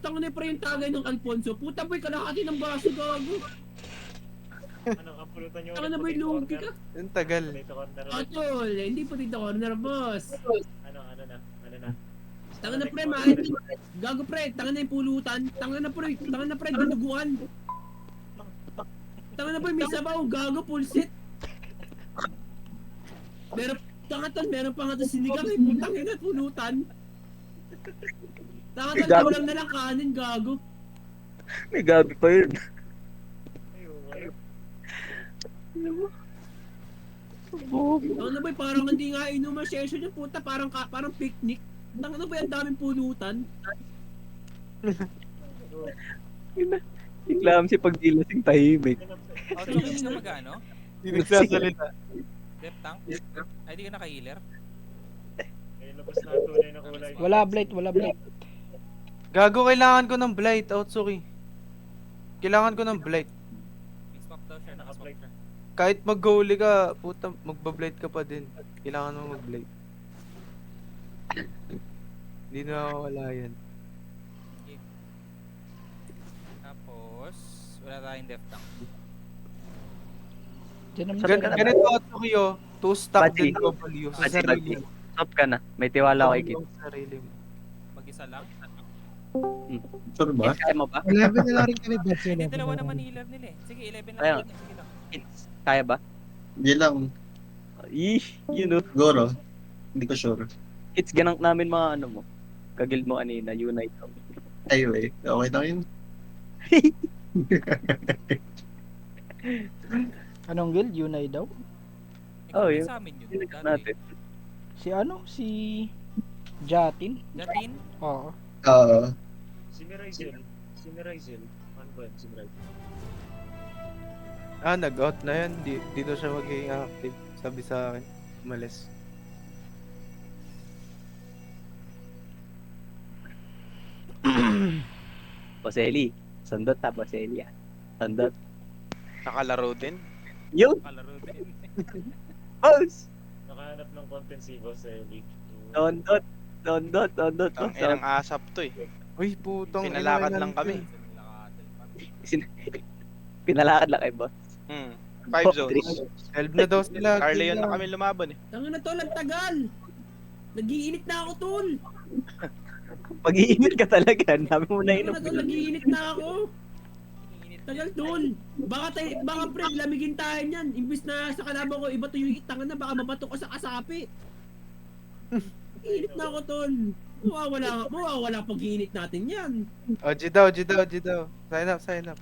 tanga na pre yung tagay ng Alfonso. Puta boy, kalahati ng baso gago. Ano, ang pulutan nyo Tanga na boy, lugi ka. Yung tagal. Potato corner. Atol, hindi po dito corner, boss. Ano na. Tanga na pre, mahal. Gago pre, tanga na yung pulutan. Tanga na pre, dinuguan. Tanga na pre, may sabaw, gago, pulsit. Meron pa nga to sinigang, eh, putang ina, pulutan. Tanga na, kulang na lang kanin, gago. May gabi pa yun. Tanga na boy, parang hindi nga inuman session yung puta, parang picnic. Tanga na boy, ang daming pulutan. Iklam si pag dilasing tahimik. Oh, hindi ka magano? Hindi nagsasalita. Left tank? Ay, di ka naka-healer? Ay, labas na tunay na kulay. Wala blight. Gago, kailangan ko ng blight, Otsuki. Kailangan ko ng blight. Mix-map daw siya, naka-blight siya. Kahit mag-goalie ka, puta, magbablight ka pa din. Kailangan mo mag-blight. Hindi na wala yan. Okay. Tapos, wala tayong left tank. Diyan naman Ganito, Otsuki, oh. 2-stack Bachi. din W sa Bachi, sarili. Stop ka na. May tiwala ko ikit. Sa sarili mo. Mag-isa lang? Sure ba? Kaya mo ba? 11 na lang rin kami batch Hindi, dalawa naman healer nila eh. Sige, 11 lang. Ayun. natin, Sige lang. Kaya ba? Hindi lang. You know. Siguro. Hindi ko sure. It's ganang namin mga ano mo. Kagil mo kanina, unite. Anyway, okay lang yun. Anong guild? Unay daw? Oh, Ikaw yun. sa amin yun. Yun Dati. natin. Si Jatin? Jatin? Oo. Si Mirazel. Ano ba yun? Si Mirazel. Nag-out na yan. Dito siya magiging active. Sabi sa akin. Umalis. Boseli. Sandot ha, Boseli ah. Sandot. Nakalaro din. Yun! Kalaro din. Boss! Nakahanap ng content si Boss Eli. Dondot. Ang inang asap to eh. Uy, putong Pinalakad ina, lang kami. Pinalakad lang kay boss. 5 zones. 12 na daw sila. Carleon na kami lumaban eh. Tanga na tol, ang tagal. Nagiinit na ako tol. Pag-iinit ka talaga. Dami mo na Tanga inom. na tol, nagiinit na ako. Tagal tol. Baka pre, lamigin tayo niyan. Imbis na sa kalaban ko, iba to yung tanga na, baka mabato ko sa kasapi. Init na ako tol. Mawawala pag-iinit natin yan. G daw. Sign up. Game.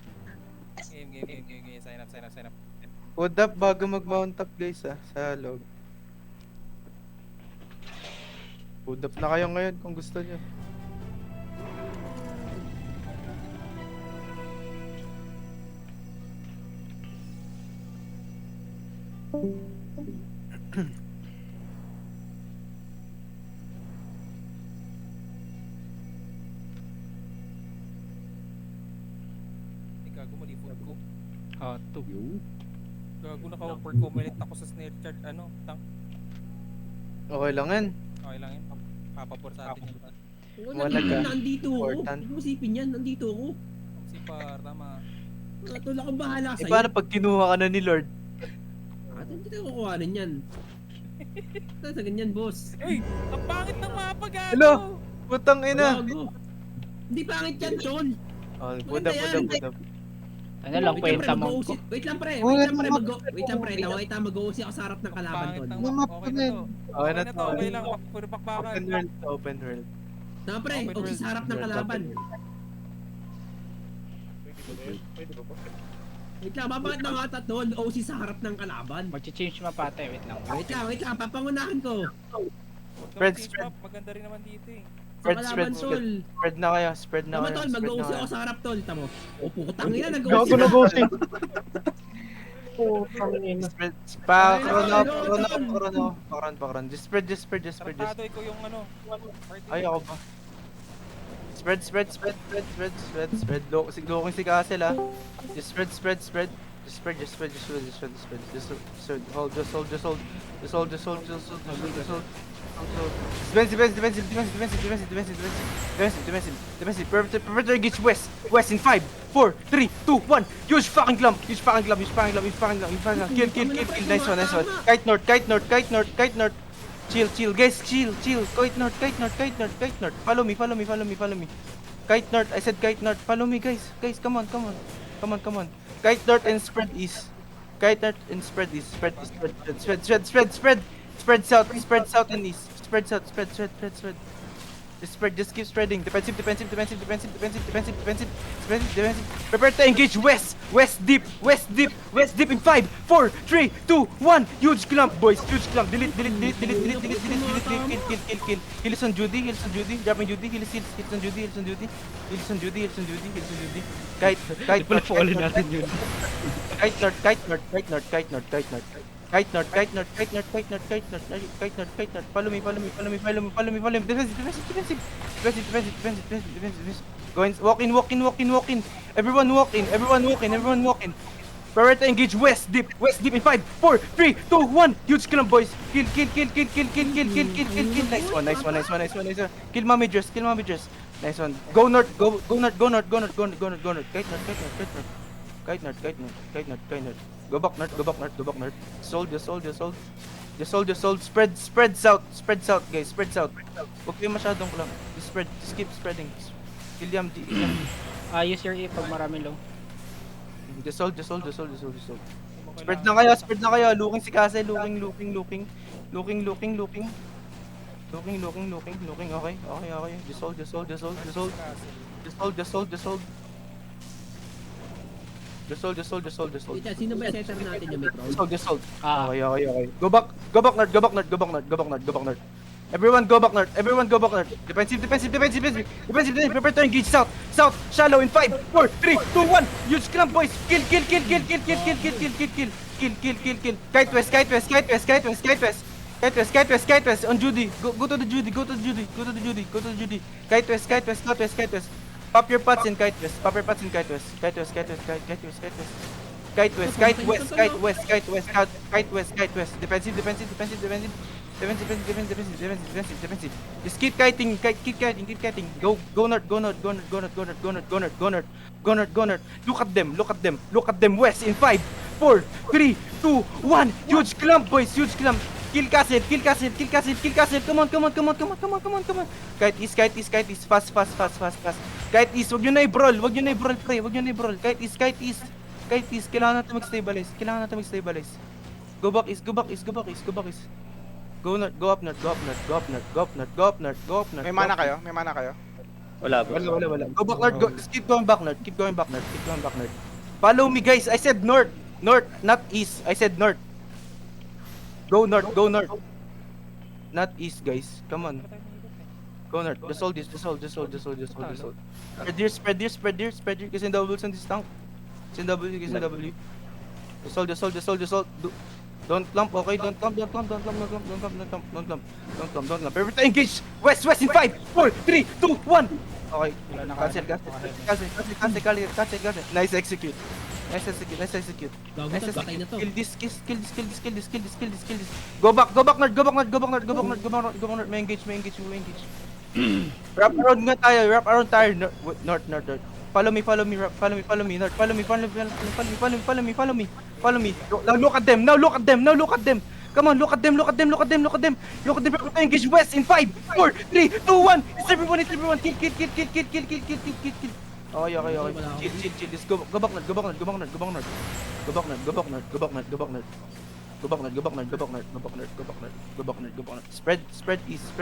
Sign up. Code up bago mag-mount up guys sa log. Code up na kayo ngayon kung gusto nyo. Gago, mali food ko. Hato. Gago, naka-over comment ako sa snare chart. Tank. Okay lang yan. Okay lang yun. Papapor sa atin yun. Wala ka. Nandito ako. Important. Huwag mo isipin yan, nandito ako. Ang sipar, tama. Tol, ako bahala Eh sa'yo. paano pag kinuha ka na ni Lord? Hindi tayo kukuhanin yan. Sa ganyan, boss. Uy! Ang pangit ng mapa, gago! Hello? Putang ina. Gago. Hindi pangit yan, tol. Oh, Maganda yan. pudap. Ano lang kwenta mo? Wait lang pre, mag-OC ako sa harap ng Ang kalaban, pangit tol. ng mapa. Okay na to. Okay na to. Okay lang. Puro pakpakan. Open world. Tama pre, Open OC world. sa harap ng kalaban. Pwede ba ba? Wait lang, babakit na nga tol, OC sa harap ng kalaban. Mag-change mapate. Wait lang. Wait lang, papangunahan ko. Fred, Spread. maganda rin naman dito eh. Sa Spread, kalaban, tol. Spread na kayo. Spread na Tama kayo. tol, spread na mag-OC kayo. ako sa harap, tol. Tamo. O putang ina, nag-OC Gago na. nag-OC. Spread. Pakron. Just spread. Tarantado ko yung party. Ay, ako ba? Spread. Looking si Castle ah. Just spread. Just hold. Defensive. Prepare engage west. West in 5, 4, 3, 2, 1. Huge fucking clump. Kill. Nice one. Kite north. Chill, guys, chill. Kite north. Follow me. Kite north, I said kite north. Follow me, guys. Come on. Kite north and spread east. Spread south and east. Spread. Just keep spreading. Defensive. Prepare to engage west. West deep in 5, 4, 3, 2, 1. Huge clump, boys. Delete. Kill. Heal on Judy. Dropping Judy. Heal on Judy. Kite north. Follow me. Defensive. Walk in. Everyone walk in. Prepare to engage west deep in 5, 4, 3, 2, 1. Huge clump, boys. Kill. Nice one. Kill mommy dress. Nice one. Go north. Kite north. Go back north. Sold. Spread south, guys. Spread south. Huwag kayo masyadong lang. Just keep spreading. Kill yam. Use your E pag marami low. Just hold. Spread na kayo. Looking si Kase. Looking. Okay. Just hold. Ito, sino ba yung setter natin yung metro? Just hold. Ah, Okay. Go back north. Everyone go back north. Defensive. Prepare to engage south. Shallow in 5, 4, 3, 2, 1. Huge clump, boys. Kill. Kite west. On Judy. Go to the Judy. Kite west. Pop your pots in Kite west. Kite west. Defensive. Just keep kiting. Go north. Look at them. West in 5, 4, 3, 2, 1. Huge clump, boys. Kill castle. Come on. Kite east. Fast. Kite east. Wag nyo na i-brawl, pre. Kite east. Kailangan natin mag-stabilize. Go back east. Go north. Go up north. May mana kayo? Wala ba? Wala. Go back north. Just keep going back north. Follow me, guys. I said north, not east. I said north. Go north. Not east, guys. Come on. Go north. Just hold this. Spread here. Kasi doubles on this tank. Kasi W. Just hold. Don't clump, okay? Don't clump. Perfect engage. West in 5, 4, 3, 2, 1. Okay. Cancel. Nice execute. Gago to, patay na to. Kill this. Go back north. May engage. Wrap around tayo. North. Follow me. North. Follow me. Now look at them. Come on, look at them. Engage west in 5, 4, 3, 2, 1. It's everyone. Kill. Okay. Chill. Just go back north. Spread east.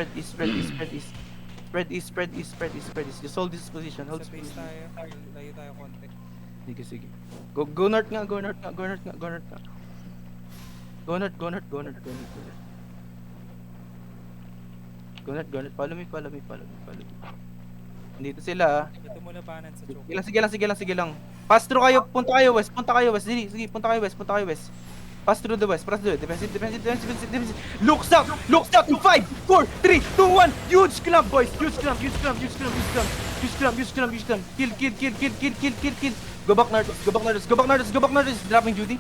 Just hold this position. Sa base tayo. Layo tayo konti. Sige. Go north nga. Go north. Follow me. Dito sila. Ito mo labanan sa choke. Sige lang. Pass through kayo. Punta kayo west. Sige, punta kayo west. Pass through the west. Defensive. Look south in 5, 4, 3, 2, 1. Huge clump, boys. Huge clump. Kill. Go back north. Dropping Judy.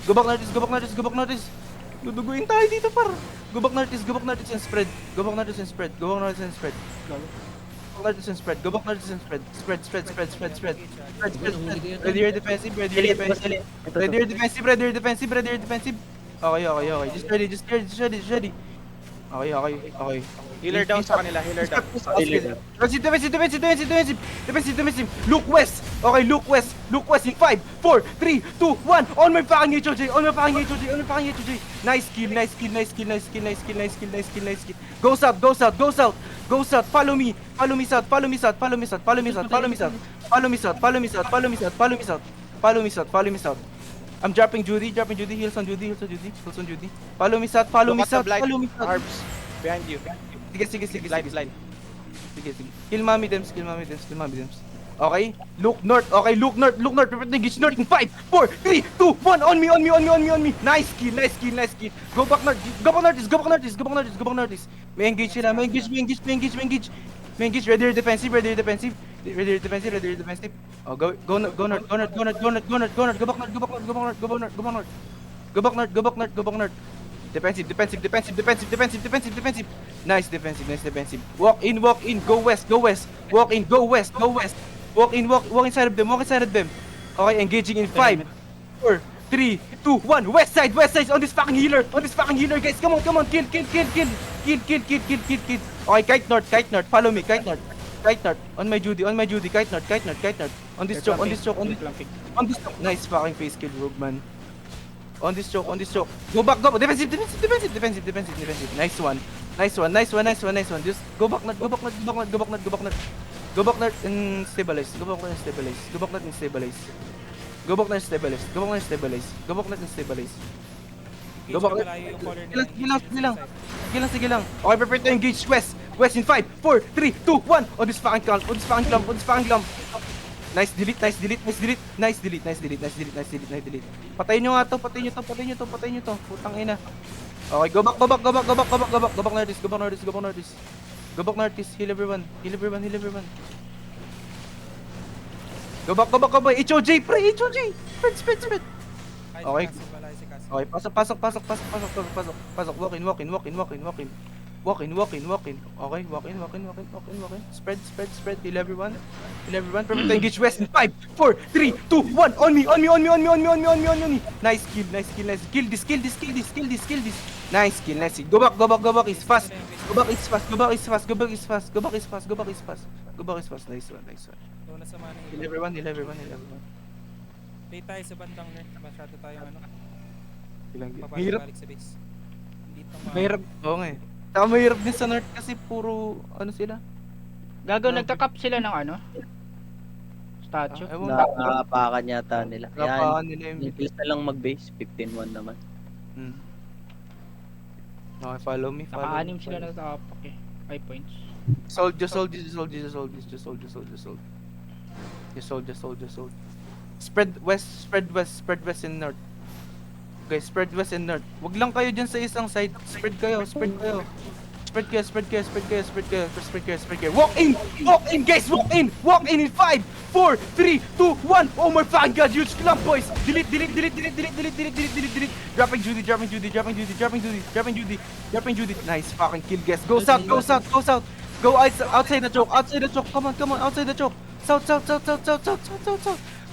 Go back north. Duduguin tayo dito, par. Go back northeast and spread. Go back northeast and spread. Go back northeast and spread. Go back northeast and spread. Go back northeast and spread. Spread. Ready your defensive. Ready your defensive. Ready your defensive. Okay. Just ready. Okay. Healer down sa kanila, healer down. Defensive. Look west. Okay, look west in 5, 4, 3, 2, 1. On my fucking HOJ. Nice kill. Go south. Follow me south. I'm dropping Judy. Heals on Judy. Follow me south. Look at the blind. Harbs. Behind you. Sige. Blind. Sige. Kill mommy dems. Okay? Look north. Prepare to engage north in 5, 4, 3, 2, 1. On me. Nice kill. Go back northeast. May engage sila. May engage. Ready your defensive. Oh, go north. Go back north. Defensive. Nice defensive. Walk in. Go west. Walk inside of them. Okay, engaging in 5, 4, 3, 2, 1. West side on this fucking healer, guys. Come on. Kill. Okay, kite north. Follow me, kite north. On my Judy. Kite north. On this choke. Nice fucking face kill, rogue man. On this choke. Go back. Defensive. Nice one. Just go back north and stabilize. Go back north and stabilize. Go back north and stabilize. Go back. Sige lang. Okay, prepare to engage west in 5, 4, 3, 2, 1. On this fucking clump. Nice delete. Patayin nyo to. Putang ina. Okay, go back northeast. Heal everyone. Go back. HOJ, pre. Spread. Okay. Okay, pasok. Walk in. Okay, walk in. Spread. Heal everyone. Prepare to engage west in 5, 4, 3, 2, 1. On me. Nice kill. Kill this. Nice kill. Go back. It's fast. Go back is fast. Nice one. Doon na sa mana Heal yun. everyone. Play tayo sa bandang left. Masyado tayong Hirap. Pabalik sa base. Hindi ito Mahirap. Oo nga eh. Saka mahirap din sa north kasi puro sila. Gago, nagka-cap sila ng statue. Ewan ko. Nakapakan yata nila. Napakan Yan, nila yung yung na lang mag-base, 15-1 naman. Okay, follow me. Naka-anim sila nagka-cap eh. 5 points. Sold. Spread west and north. Okay, spread west and north. Wag lang kayo dyan sa isang side. Spread kayo. Walk in, guys. Walk in 5, 4, 3, 2, 1. Oh my fucking god, huge clump, boys. Delete. Dropping Judy. Nice fucking kill, guys. Go south. Go outside the choke. Come on, outside the choke. South.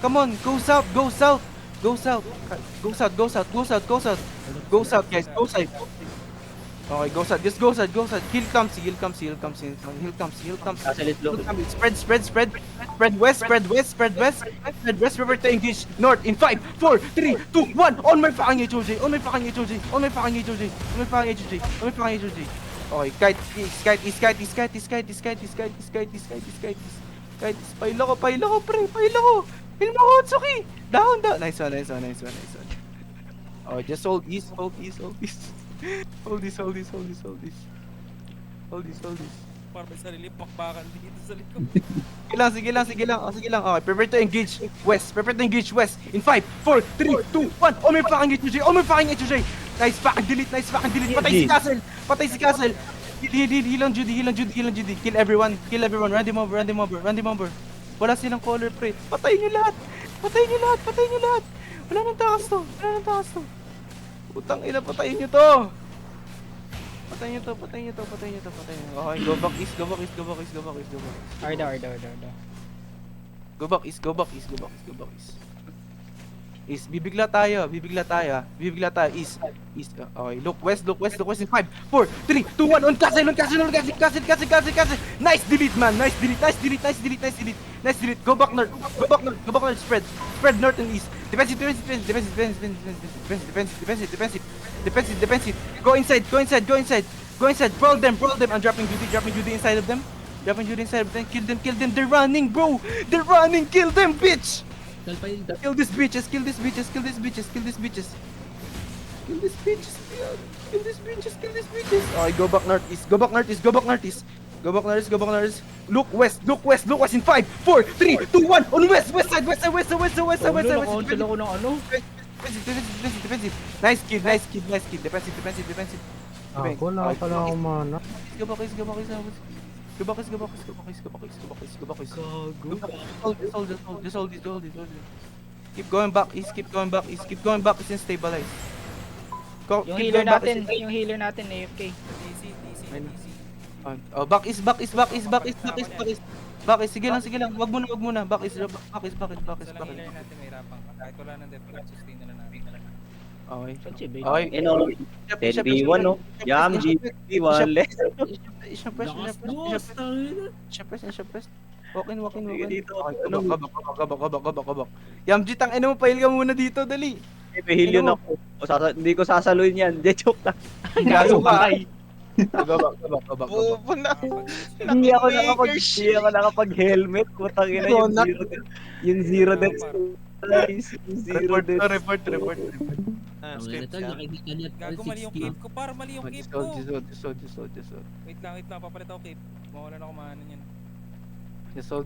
Come on, go south. Go south, guys. Go south. Okay, go south. Just go south. Heal comes. Kasalit low. Spread west. Prepare to engage north in 5, 4, 3, 2, 1. On my fucking HOJ. Okay, kite. Pailo ko, pre. Heal mo ko, Utsuki. Down. Nice one. Okay, just hold east. Hold this. Parang may sarili pakbakan dito sa likod. Sige lang. Okay, prepare to engage west in 5, 4, 3, 2, 1. On my fucking HOJ. Nice fucking delete. Patay si Castle. Heal on Judy. Kill everyone. Run them over. Wala silang color, pre. Patayin nyo lahat. Wala nang takas to. Putang ina, patayin nyo to! Patayin nyo to, patayin nyo to, patayin nyo to, patayin nyo. Okay, go back east, go back east, go back east, go back east, go back east. Arda. Go back east, go back east, go back east, go back east. East, bibigla tayo, east. East, okay, look west in 5, 4, 3, 2, 1, on castle, Nice delete, man, nice delete. Go back north, spread north and east. Defensive. Go inside. Brawl them. I'm dropping duty inside of them. Kill them. They're running, bro. Kill them, bitch. Kalpayin. Kill these bitches. Okay, go back northeast. Look west in 5, 4, 3, 2, 1. On west side. Naka-cancel ako ng ano. Defensive. Nice kill. Defensive. Wala pala akong mana. Go back east. Just hold it. Keep going back east and stabilize. Yung healer natin, AFK. DC. Oh, back east. Sige lang. Wag muna. Back east. Sa lang healer natin, may rapang ka. Kahit wala ng defense, sustain na lang natin. Okay. Sensibig. Okay. Ano, 10v1 no? Yam, GP1 less. Lakas boss. Tangina. Press. Walk in. Sige, dito. Okay, kabak. Yamji, tangina mo, pail ka muna dito, dali. May heal yun ako. Hindi ko sasaluin yan. De, joke lang. Gago ka. Kabak. Pupunta. Hindi ako nakapag-helmet. Putang ina yung Donut. yung zero deaths. Yung zero deaths. Report. Tangina to, nakikita niya. Gago, mali yung cape ko. Par, mali yung cape ko. Just hold. Wait lang. Papalit ako cape. Mawalan ako maano niyan. Just hold.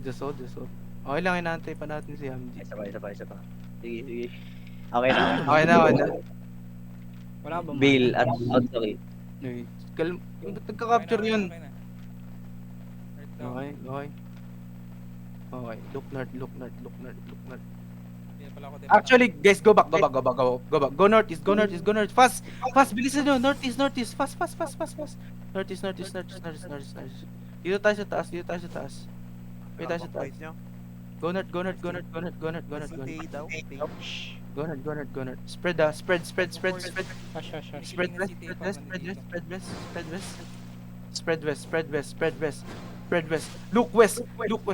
Okay lang, inaantay pa natin si Yamji. Isa pa. Sige. Okay na. Okay na. Wala bang Bill at outside. Okay. Ba't nagka-capture yun? Okay na. Right down. Okay. Look north. Hindi na pala ako Actually, guys, go back. Go northeast. Fast. Bilisan nyo. Northeast. Fast. Northeast. Dito tayo sa taas. Wait tayo sa taas. Go north. Go north. Spread. Spread west. Look west.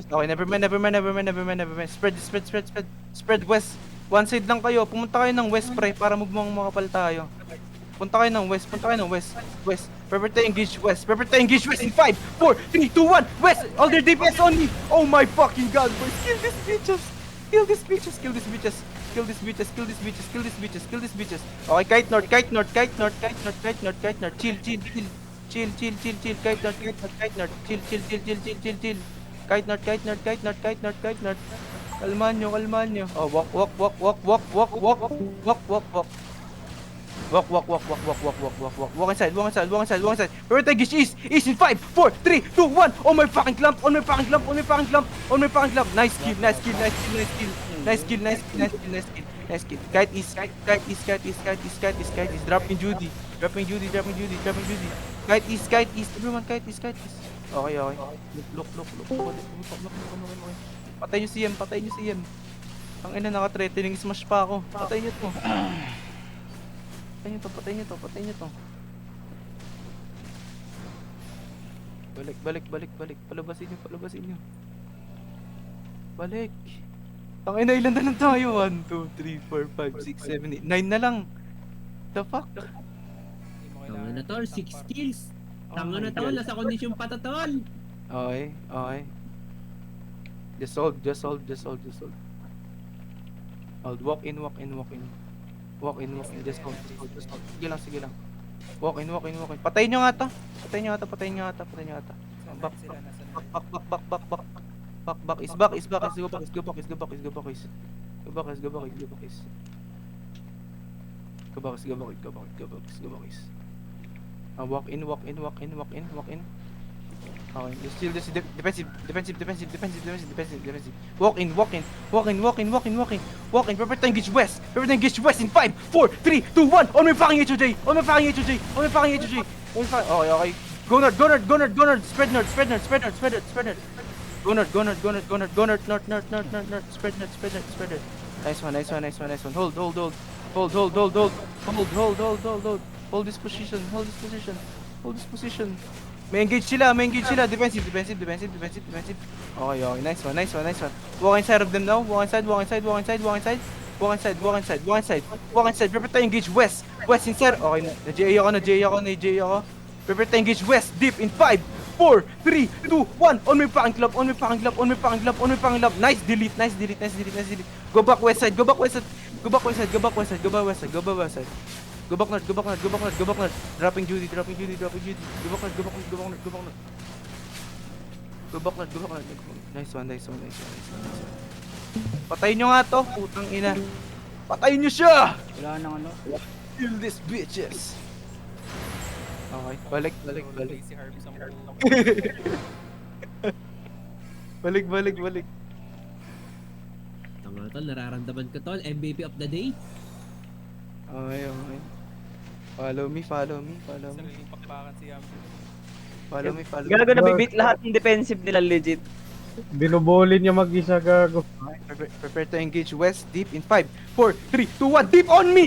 Okay, never mind. Spread west. One side lang kayo. Pumunta kayo ng west, pre, para makapal tayo. Punta kayo ng west. Prepare to engage west in 5, 4, 3, 2, 1. West. All their DPS on me. Oh my fucking god, boys. Kill these bitches. Okay, kite north. Chill. Kite north. Kite north. Kalmahan nyo. Oh, walk. Walk inside. Prepare to engage east in 5, 4, 3, 2, 1. On my fucking clamp. Nice kill. Kite east. Dropping Judy. Kite east. Everyone, kite east. Okay. Look. Patay nyo si Yem. Ang ina, naka-threatening smash pa ako. Patay nyo to. Balik. Palabasin nyo. Balik. Tangina, ilan na lang tayo? 1, 2, 3, 4, 5, 6, 7, 8, 9 na lang. The fuck? Hindi mo Tangina kailangan. to, 6 kills. Tangina to, nasa kondisyon pa to, tol. Okay. Just hold. Walk in. Just hold. Sige lang. Walk in. Patayin nyo nga to. Back. Is back. Go back. Walk in. Okay, just defensive. Walk in. Prepare to engage west. In 5, 4, 3, 2, 1. On my fucking HOJ. Okay. Go north. Spread north. Go north. Spread north. Nice one. Hold this position. May engage sila. Defensive. Okay. Nice one. Walk inside of them now. Walk inside. Prepare to engage west. Inside. Okay, na-JA ako. Prepare to engage west. Deep in 5, 4, 3, 2, 1. On my fucking club. Nice delete. Go back west side. Go back west side. Go back north. Dropping Judy. Go back north. Nice one. Patayin nyo nga to. Putang ina. Patayin nyo siya! Wala nang ano. Kill these bitches. Okay, balik. Si Harvey sa mga Balik. Tama tol, nararamdaman ko tol. MVP of the day. Okay. Follow me. sariling pakbakan si Yampi. Follow me. Gago na bibit lahat ng defensive nila legit. Binubulin niya mag-isa, gago. Prepare to engage west deep in 5, 4, 3, 2, 1. Deep on me,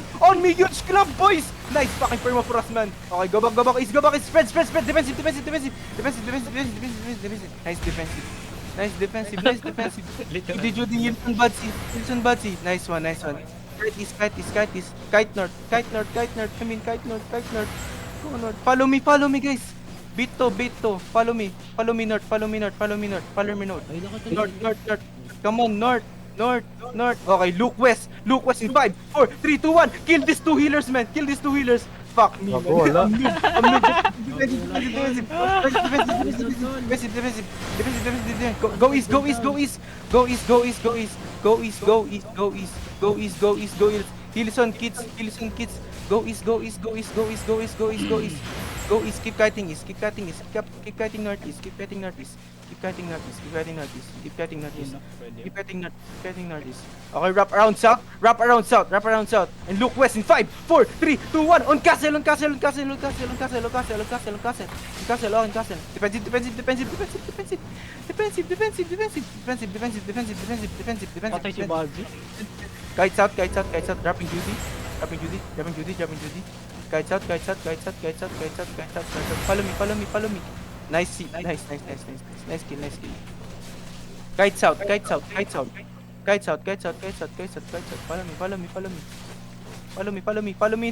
huge club boys. Nice fucking permafrost man. Okay, go back east. Spread. Defensive. Nice defensive. Judy Wilson Batsy. Nice one. Kite east. Kite north. Kite north. Go north. Follow me guys. Beat to. Follow me north. Follow me north. Ay nako tol. North. Come on, north. Okay, look west in 5, 4, 3, 2, 1. Kill these two healers, man. Fuck me. Gago, wala. Defensive. Go east. Heals on kids. Go east. Keep kiting east. Keep kiting northeast. Keep kiting northeast. Okay, wrap around south. And look west in 5, 4, 3, 2, 1. On castle. Castle. Defensive. Patay si Baldi. Kites out. Dropping Judy. Kites out. Follow me. Nice kill. Kites out. Follow me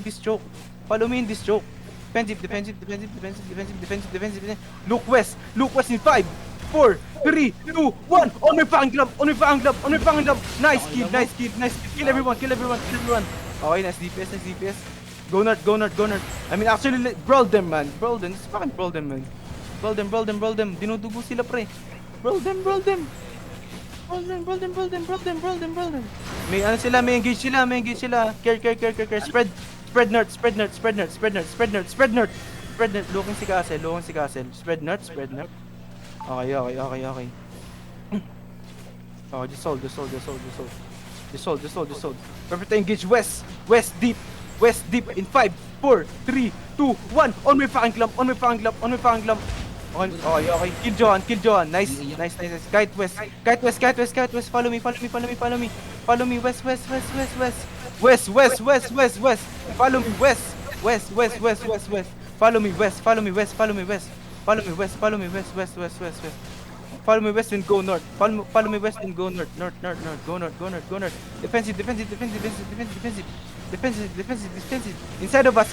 in this choke. Defensive. Look west in 5, 4, 3, 2, 1. On my fucking club. Nice kill. Kill everyone. Okay, nice DPS. Go north. I mean, actually, brawl them, man. It's fucking brawl them, man. Brawl them. Dinudugo sila, pre. Brawl them. May ano sila, may engage sila. Care. Spread north. Looking si Castle. Spread north. Okay. Oh, just hold. Perfect engage west deep in 5, 4, 3, 2, 1. On my fucking club. Okay. Kill Johan. Nice. Kite west. Follow me. West. Follow me west. Follow me west. Follow me west and go north. Follow me west and go north. Go north. Defensive. Inside of us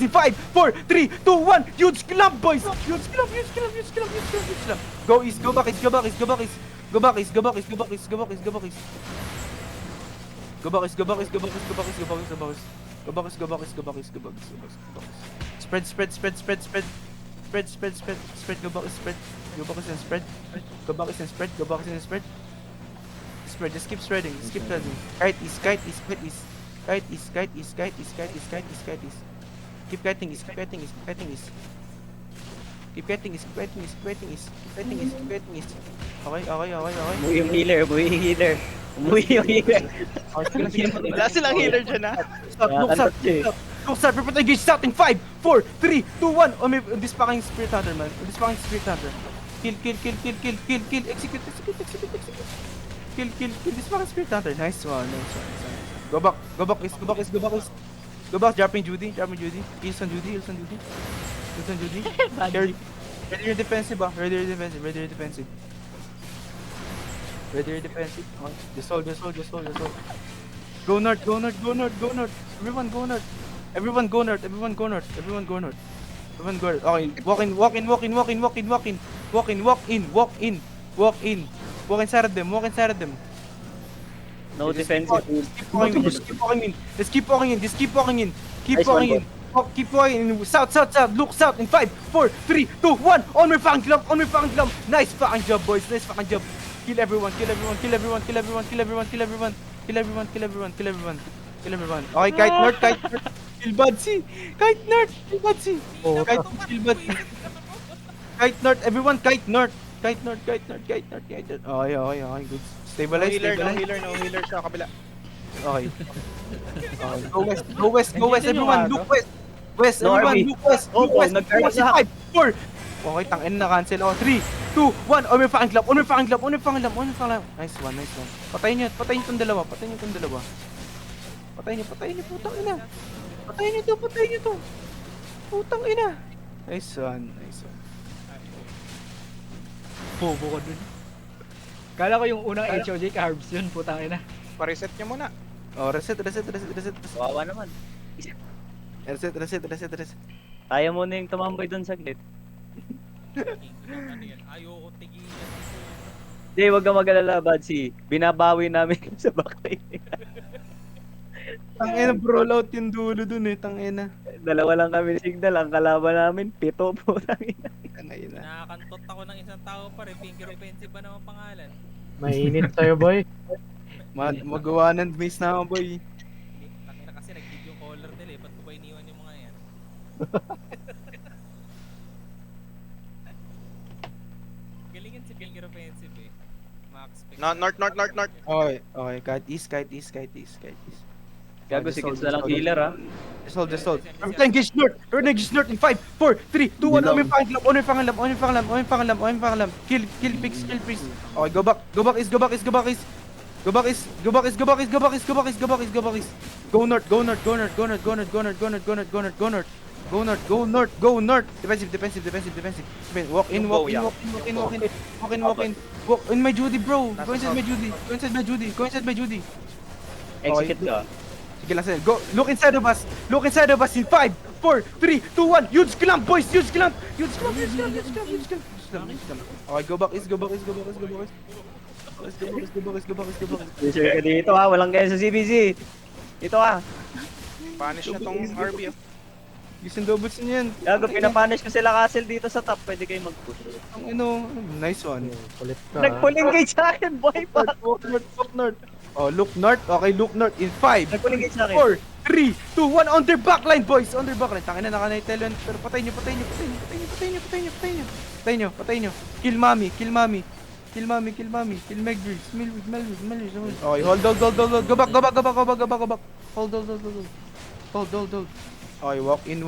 in 5, 4, 3, 2, 1. Huge club, boys. Huge club. Go east. Go back east. Spread. Go back and spread. Just keep spreading. Kite east. Keep kiting east. Keep fighting is, keep fighting is, keep fighting is, keep fighting is, keep fighting is. Okay. Umuwi yung healer, umuwi yung healer. Umuwi yung healer. Okay, sige lang, sige lang. Wala silang healer dyan ha. Stop, look, stop, stop. Look, stop, prepare to engage, start in 5, 4, 3, 2, 1. Oh, may this fucking Spirit Hunter, man. This fucking Spirit Hunter. Kill. Execute. Kill. This fucking Spirit Hunter. Nice one. Go back, is. Go back, dropping Judy. Heals on Judy. Ready your defensive, ah. Ready your defensive. Okay. Just hold. Go north. Everyone go north. Okay, walk in. Walk in inside of them. No defensive. Just keep walking in. Keep walking in. Keep walking in. South. Look south in 5, 4, 3, 2, 1. On my fucking glove. Nice fucking job, boys. Kill everyone. Okay, kite north. Kill Budsy. Kite north. Kill Budsy. Kite north. Everyone kite north. Kite north. Okay, good. Stabilize. No healer sa kabila. Okay. Go west, everyone. Look west. Look west. nag-guard 5, 4. Okay, tangin na cancel ako. 3, 2, 1. On my fucking glove. Nice one. Patayin niyo tong dalawa. Patayin niyo, putang ina. Patayin niyo to. Putang ina. Nice one. Bobo ka dun. Kala ko yung unang HOJ carbs yun, putang ina. Pa-reset nyo muna. Oh, reset. Wawa naman. Reset. Kaya mo na yung tumambay dun saglit. Ayoko tigilan. Hindi, wag ka mag-alala, Badsy. Binabawi namin sa backline. Tangina, brawl out yung dulo dun eh. Tangina. Dalawa lang kami ni Signal. Ang kalaban namin, 7 po. Tangina. Nakakantot ako ng isang tao pa rin. Finger offensive ba naman pangalan? Mainit sa'yo, boy. Magawa ng base na ako, boy. Tangina kasi nag-video caller nila eh. Ba't ko ba iniwan yung mga yan? Galingan si finger offensive eh. Max. North. Okay. Kite east. Gago, si Kids na lang healer, ha? Just hold. Everyone engage north in 5, 4, 3, 2, 1. On my fucking glove. Kill pigs. Okay, go back is. Go north. Defensive. Walk in. Walk in my Judy, bro. Go inside my Judy. Execute ka. Sige lang, sir. Go. Look inside of us in 5, 4, 3, 2, 1. Huge clamp, boys. Huge clamp. Okay, go back is. Sure ka dito, ha? Walang kaya sa CBC. Dito, ha? Punish na tong RB. Gising doubles niya yan. Gago, pinapunish ko sila castle dito sa top. Pwede kayo mag-push. Nice one. Kulit ka. Nagpuling kay sa akin, boy, pa. Walk north. Oh, look north. Okay, look north in 5, Nagpuling kay sa akin. 4, 3, 2, 1. On their backline, boys. Tangin na, naka-nightel yun. Pero patayin nyo. Kill mommy. Kill Megdris. Melvin. Okay, hold. Go back. Hold. Okay, walk in.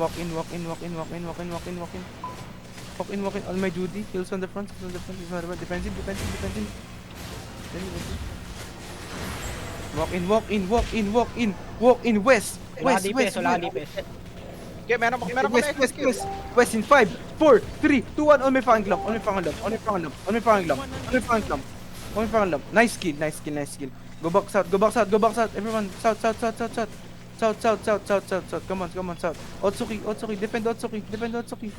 On my Judy. Kills on the front. Defensive. Walk in. West. Wala ka DPS. Okay, meron pa na West in 5, 4, 3, 2, 1. On my fucking glove. Nice kill. Go back south. Everyone, south. Come on, south. Otsuki. Defend Otsuki.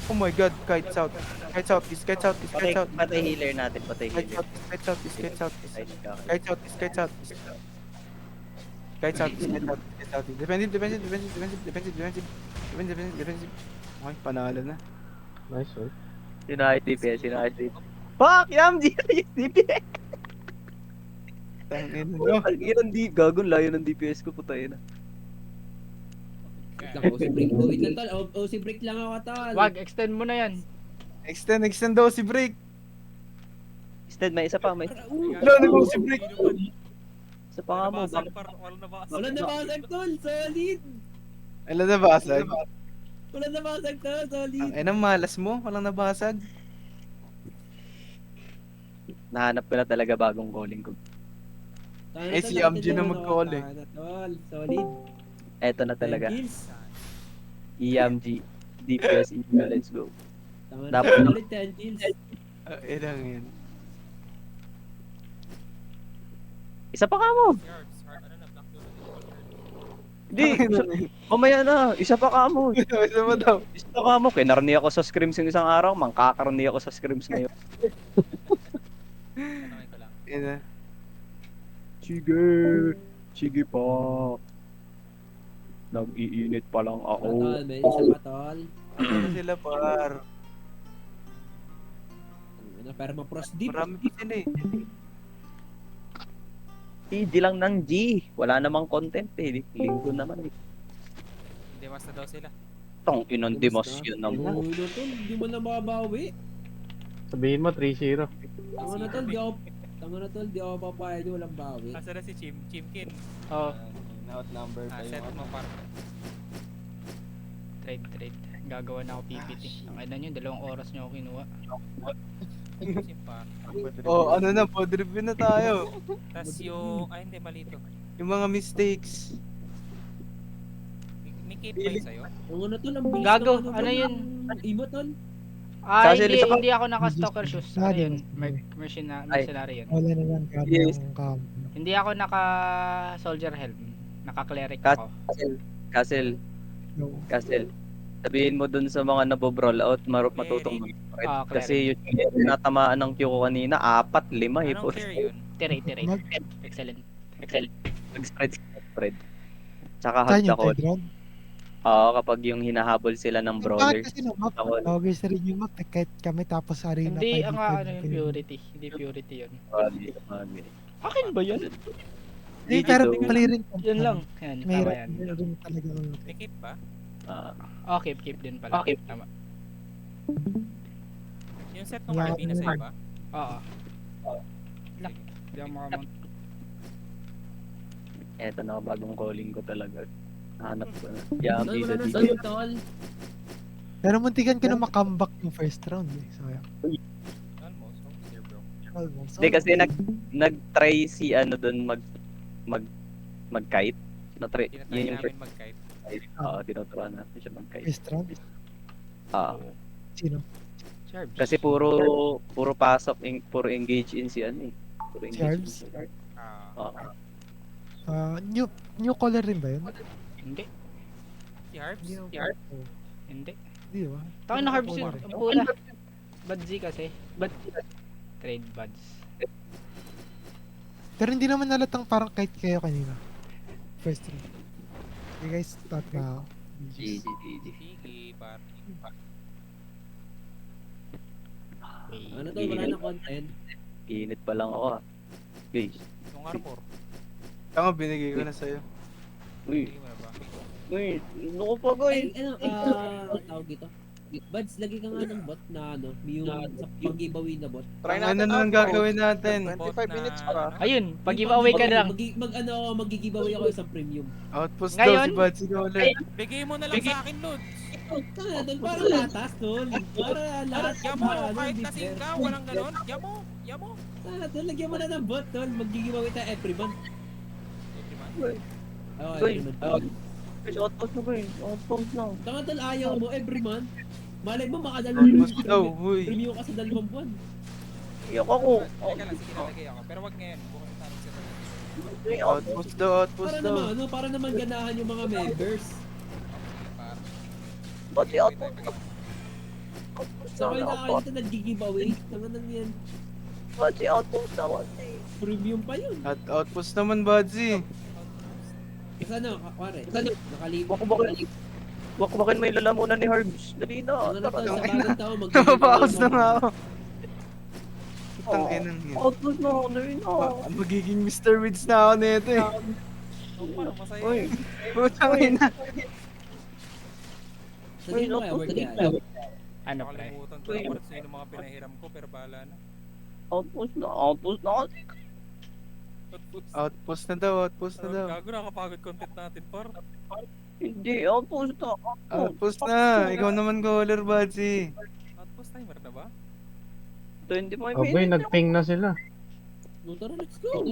Oh my god, kite south. Kite south. Patay healer natin, patay healer. Kite south. Defensive. Okay, panalo na. Nice, boy. Sinahit DPS. Fuck! Yam! DPS! Tangin Oh, mo. ang gagon, layo ng DPS ko, putay na. Wait lang, OC break lang ako, tol. Wag, extend mo na yan. Extend daw si break. Instead, may isa pa, may Wala, nag-go si break. isa pa nga mo. Nabasag, par. Walang nabasag. Wala na basag tol, solid. Wala nabasag. Wala na basag tol, solid. Ay, nang malas mo. Walang nabasag. Nahanap ko na talaga bagong calling ko. Eh, si Amji na mag-call eh. Tol, solid. Eto na talaga. 10 kills. EMG. DPS EMG, let's go. Tama Dapat na na. ulit 10 kills. Ilang yan. Isa pa ka mo. Si Herbs, ano na, black zone na dito. Hindi. Mamaya na. Isa pa ka mo. Isa mo daw. Isa pa ka mo. Kinarni ako sa scrims yung isang araw. Mangkakarni ako sa scrims ngayon. Tanongin ko lang. Ina. Sige. Sige pa. Nag-iinit pa lang ako. Tol, may isa pa tol. Ano sila par? Ano, permafrost deep. Marami pa sila eh. Di lang ng G. Wala namang content eh. Linggo naman eh. Hindi, basta daw sila. Tong inong demos yun ng Oo, no, tol, di mo na makabawi. Sabihin mo 3-0. Tama na tol, di ako papayag, walang bawi. Asa na si Chimkin. Oh, Outnumber Set mo par. trade. Gagawa na ako PPT. Ang ina nyo, 2 oras nyo ako kinuha. Simpar. Oh, ano na, pod review na tayo. Tapos yung, ay hindi, mali to. Yung mga mistakes. May cape ba yun sa'yo? Ang ano tol, ang bilis Gago, ng ano yun? ng imo tol. Kasi isa pa- Hindi ako naka-stalker shoes. Ano yun? Mercenary yun. Wala naman Yes. Hindi ako naka-soldier helm. Naka-cleric Kat- ako. Castle. Sabihin mo dun sa mga nabob-roll out, matutong mag-spread. Ah, Kasi yung tinatamaan ng Q ko kanina, 4, 5 eh. Anong tier yun? Tiray. Excellent. Spread. Tsaka hard ako. Oo, kapag yung hinahabol sila ng brawler. Ako, Logis rin yung map, kahit kami tapos arena Hindi, 5 ang ano yung purity. Hindi purity yun. magi. Akin ba yun? Hindi, Hindi pero daw. mali rin. Yun lang. Yan, May tama yan. rin talaga. May cape ba? Oh, keep din pala. Okay. Tama. Yung set ng Wala RB na ka sa'yo naman. ba? Oo. Lock. Hindi ako makamount. Eto na, bagong calling ko talaga. Hanap ko na. Tol, Yami wala sa na dito. sa'yo tol. Pero muntikan ko na makomeback yung first round eh. So, yeah. Almost. Oh, dear bro. Almost. Hindi kasi nag-try si ano doon mag-kite. Na-try, Tinatry yun yung namin mag-kite. Oo, tinuturuan natin siya mag-kite. First round? Sino? Charbs. Kasi puro pasok, puro engage in si ano eh. Puro Si engage in Harbs? Ah, New color rin ba yun? Hindi. si Harbs? Oh, Hindi. Hindi ba? Tayo na Harbs yun. Color. Ang pula. Badzi kasi. Trade buds. Pero hindi naman nalatang parang kite kayo kanina. First round. You guys thought na GG. Sige, par. Ano tol, wala na content. Init pa lang ako ah. Guys. Yung armor. Tama, binigay ko na sa'yo. Uy, Hindi mo na ba? nuko pa guys. Ay, tawag dito. Buds, lagi ka nga ng bot na ano, yung sa pag-giveaway na bot. Try Ano natin naman outro. gagawin natin? 25 minutes pa. Ayun, pag-giveaway ka na lang. Mag-giveaway ako sa premium. Outpost Ngayon? daw si Bad. Sige ulit. Bigay mo na lang sa akin, Lods. Tanga tol, para latas tol. Para lahat Yamo, kahit lasing ka, walang ganon. Yamo. Tanga tol, lagyan mo na ng bot tol. Mag-giveaway tayo every month. Oo, Uy. every month. Outpost na guys. Outpost na. Tanga tol, ayaw mo every month. Malay mo makadalawang Outpost daw, huy. premium ka sa 2 buwan. Iyak ako. Teka lang, sige nalagay ako. Pero wag ngayon, bukas na natin sa Outpost daw, outpost Para daw. naman, ano, para naman ganahan yung mga members. par. Ba't si outpost? Sa kayo nakakita nag-giveaway. Tanga nang yan. Ba't si outpost naman eh? Premium pa yun. At outpost naman, Badzi. Kasi ano, pare, nakalimutan. Wakwakin may lalamunan ni Harbs. Dali na. Ano na tol, sa Tara. bagong tao, Napapaus na nga mag-giveaway. ako. Putang inang yan. Outpost na. Dali na. Magiging Mr. Wids na ako nito eh. Oh, parang masaya. Uy. Putang ina. Sa tingin mo kaya, worth kaya? Ano pre? Nakalimutan ko na parang sino mga pinahiram ko pero bahala na. Outpost na kasi. Outpost na daw, outpost na daw. Gago, nakapagod content natin par. Hindi, outpost na. Outpost na. Ikaw naman caller, Badsy. Outpost timer na ba? 25 Aboy, minutes. nagping na sila. No, tara, let's go.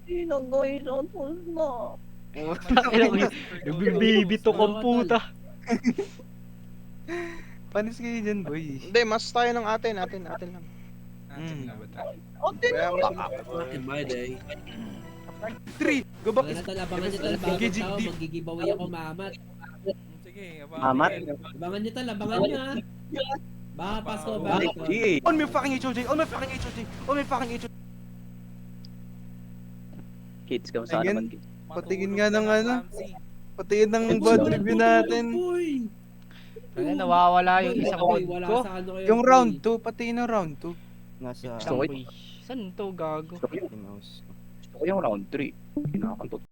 Hindi na guys, outpost na. Nagbibibi to computa. Panis kayo dyan, boy. Hindi, mas tayo ng atin lang. Natin na ba tayo? Kaya mas In my day. 3, go back. Abangan nyo tala, bago Engaging tao, deep. mag-giveaway ako mamat. Sige, Amat? Abangan nyo tala, abangan nyo ha. Baka Pasko, balik ko. On my fucking HOJ, on my fucking HOJ, on my fucking HOJ. Kids, kamusta Again? naman kids? Patingin nga ng ano. Patingin ng bad review natin. Uy! Ano, nawawala yung isang Uy, mod wala ko. sa ano kayo, Yung uy. round 2, patingin ng round 2. Nasa Isang boy. Saan to gago? mouse. Gusto ko yung round 3. Kinakantot.